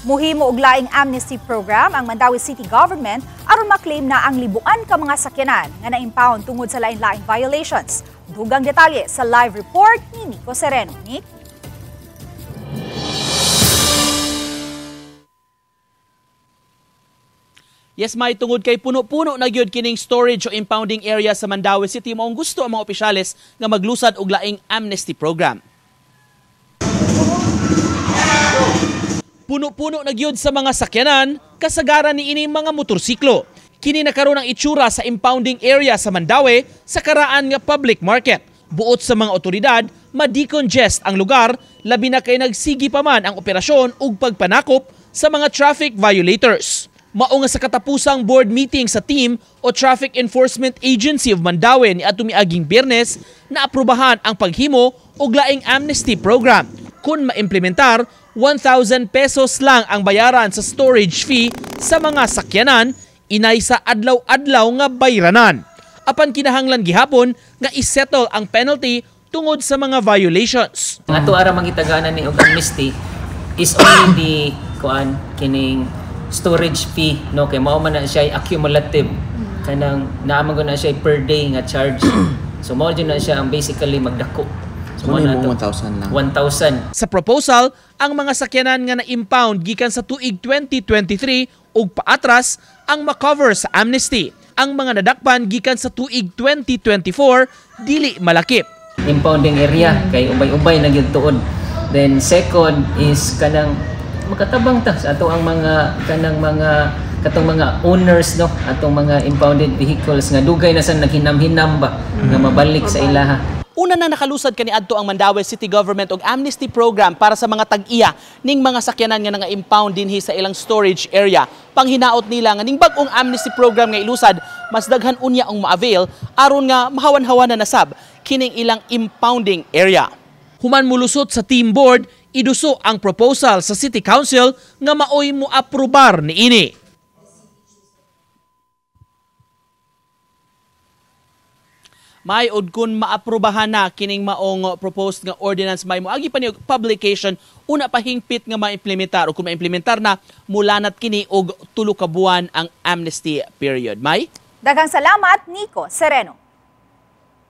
Muhimo og laing amnesty program ang Mandaue City Government aron maklaim na ang libuan ka mga sakyanan nga na-impound tungod sa lain-laing violations. Dugang detalye sa live report ni Nico Sereno. Nick? Yes, may tungod kay puno-puno na gyud kining storage o impounding area sa Mandaue City maong gusto ang mga opisyales nga maglusad og laing amnesty program. Puno-puno na gyud sa mga sakyanan kasagaran ni ining mga motorsiklo. Kini nakaroon ang itsura sa impounding area sa Mandaue sa karaan nga public market. Buot sa mga otoridad, ma-decongest ang lugar labi na kay nagsigi pa man ang operasyon ug pagpanakop sa mga traffic violators. Mao nga sa katapusang board meeting sa team o Traffic Enforcement Agency of Mandaue ni atong miaging Biyernes na aprubahan ang paghimo og laing amnesty program. Kung maimplementar, 1,000 pesos lang ang bayaran sa storage fee sa mga sakyanan, inay sa adlaw-adlaw nga bayranan. Apan kinahanglan gihapon nga isettle ang penalty tungod sa mga violations. Ang ato ara mangitaganan ni og amnesty is only the kining storage fee, no, kay mao man na siya accumulative, kanang naamang na siya per day nga charge. So mao na siya ang basically magdako. So mao na 1,000 lang. 1,000. Sa proposal, ang mga sakyanan nga na-impound gikan sa tuig 2023 ug paatras ang makover sa amnesty. Ang mga nadakpan gikan sa tuig 2024 dili malakip. Impounding area kay ubay-ubay na gyud tuod. Then second is kanang makatabang ta sa ato ang mga kanang katong mga owners, no, atong mga impounded vehicles nga dugay na sa naghinam-hinam ba nga mabalik sa ilaha. Una na nakalusad kaniadto ang Mandaue City Government og amnesty program para sa mga tag-iya ning mga sakyanan nga nga-impound dinhi sa ilang storage area. Panghinaot nila nga ning bag-ong amnesty program nga ilusad, mas daghan unya ang ma-avail aron nga mahawan-hawan na nasab kining ilang impounding area. Human mulusot sa team board, iduso ang proposal sa City Council nga maoy mo aprobar niini. May od kun maaprubahan na kining maong proposed nga ordinance, may moagi pa ni publication una pa hingpit nga maimplementar o kung maimplementar na mulanat kini og 3 ka buwan ang amnesty period. May Daghang salamat, Nico Sereno.